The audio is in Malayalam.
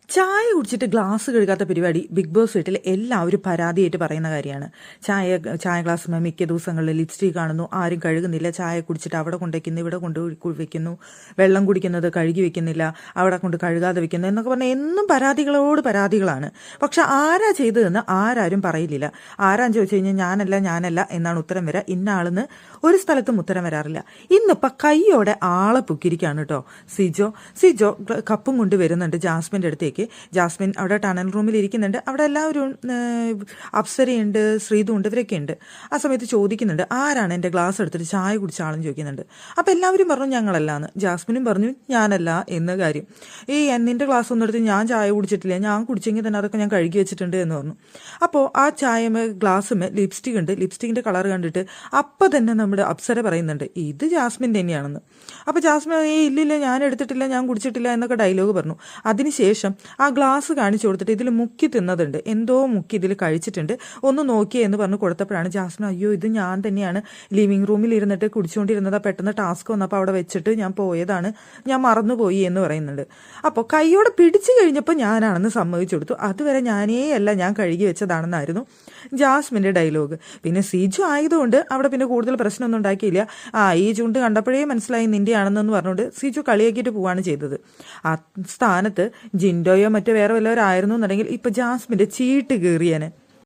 ചായ കുടിച്ചിട്ട് ഗ്ലാസ് കഴുകാത്ത പരിപാടി ബിഗ് ബോസ് വീട്ടിൽ എല്ലാവരും പരാതിയായിട്ട് പറയുന്ന കാര്യമാണ്. ചായ ഗ്ലാസ് മിക്ക ദിവസങ്ങളിൽ ലിപ്സ്റ്റിക് കാണുന്നു, ആരും കഴുകുന്നില്ല. ചായ കുടിച്ചിട്ട് അവിടെ കൊണ്ടുവയ്ക്കുന്നു, ഇവിടെ വെക്കുന്നു, വെള്ളം കുടിക്കുന്നത് കഴുകി വെക്കുന്നില്ല, അവിടെ കൊണ്ട് കഴുകാതെ വെക്കുന്നു എന്നൊക്കെ പറഞ്ഞാൽ എന്നും പരാതികളോട് പരാതികളാണ്. പക്ഷെ ആരാ ചെയ്തതെന്ന് ആരും പറയില്ല. ആരാന്ന് ചോദിച്ചു കഴിഞ്ഞാൽ ഞാനല്ല എന്നാണ് ഉത്തരം വരിക. ഇന്ന ആളെന്ന് ഒരു സ്ഥലത്തും ഉത്തരം വരാറില്ല. ഇന്നിപ്പോൾ കൈയോടെ ആളെ പൊക്കിയിരിക്കുകയാണ് കേട്ടോ സിജോ കപ്പും കൊണ്ട് വരുന്നുണ്ട് ജാസ്മിൻ്റെ അടുത്തേക്ക്. ജാസ്മിൻ അവിടെ ടണൽ റൂമിൽ ഇരിക്കുന്നുണ്ട്. അവിടെ എല്ലാവരും അപ്സരയുണ്ട്, ശ്രീതുണ്ട്, ഇവരൊക്കെ ഉണ്ട്. ആ സമയത്ത് ചോദിക്കുന്നുണ്ട്, ആരാണ് എൻ്റെ ഗ്ലാസ് എടുത്തിട്ട് ചായ കുടിച്ച ആളെന്ന് ചോദിക്കുന്നുണ്ട്. അപ്പോൾ എല്ലാവരും പറഞ്ഞു ഞങ്ങളല്ലാന്ന്. ജാസ്മിനും പറഞ്ഞു ഞാനല്ല എന്ന കാര്യം. നിൻ്റെ ഗ്ലാസ് ഒന്നും എടുത്ത് ഞാൻ ചായ കുടിച്ചിട്ടില്ല, ഞാൻ കുടിച്ചെങ്കിൽ തന്നെ അതൊക്കെ ഞാൻ കഴുകി വെച്ചിട്ടുണ്ട് എന്ന് പറഞ്ഞു. അപ്പോൾ ആ ഗ്ലാസ്സുമേ ലിപ്സ്റ്റിക് ഉണ്ട്. ലിപ്സ്റ്റിക്കിൻ്റെ കളർ കണ്ടിട്ട് അപ്പം തന്നെ നമ്മുടെ അപ്സര പറയുന്നുണ്ട് ഇത് ജാസ്മിൻ തന്നെയാണെന്ന്. അപ്പോൾ ജാസ്മിൻ ഇല്ലില്ല ഞാൻ എടുത്തിട്ടില്ല, ഞാൻ കുടിച്ചിട്ടില്ല എന്നൊക്കെ ഡയലോഗ് പറഞ്ഞു. അതിനുശേഷം ആ ഗ്ലാസ് കാണിച്ചു കൊടുത്തിട്ട് ഇതിൽ മുക്കി തിന്നതുണ്ട്, എന്തോ മുക്കി ഇതിൽ കഴിച്ചിട്ടുണ്ട്, ഒന്ന് നോക്കിയേ എന്ന് പറഞ്ഞ് കൊടുത്തപ്പോഴാണ് ജാസ്മിൻ അയ്യോ ഇത് ഞാൻ തന്നെയാണ് ലിവിങ് റൂമിൽ ഇരുന്നിട്ട് കുടിച്ചുകൊണ്ടിരുന്നതാ, പെട്ടെന്ന് ടാസ്ക് വന്നപ്പോൾ അവിടെ വെച്ചിട്ട് ഞാൻ പോയതാണ്, ഞാൻ മറന്നുപോയി എന്ന് പറയുന്നുണ്ട്. അപ്പോൾ കൈയോടെ പിടിച്ചു കഴിഞ്ഞപ്പോൾ ഞാനാണെന്ന് സമ്മതിച്ചു കൊടുത്തു. അതുവരെ ഞാൻ കഴുകി വെച്ചതാണെന്നായിരുന്നു ജാസ്മിൻ്റെ ഡയലോഗ്. പിന്നെ സിജു ആയതുകൊണ്ട് അവിടെ പിന്നെ കൂടുതൽ പ്രശ്നമൊന്നും ഉണ്ടാക്കിയില്ല. ഈ ചുണ്ട് കണ്ടപ്പോഴേ മനസ്സിലായി നിൻ്റെ ആണെന്ന് പറഞ്ഞുകൊണ്ട് സിജു കളിയാക്കിയിട്ട് പോവാണ് ചെയ്തത്. ആ സ്ഥാനത്ത് ജിൻഡോയോ മറ്റോ വേറെ വല്ലവരായിരുന്നു എന്നുണ്ടെങ്കിൽ ഇപ്പം ജാസ്മിൻ്റെ ചീട്ട് കീറിയാന്.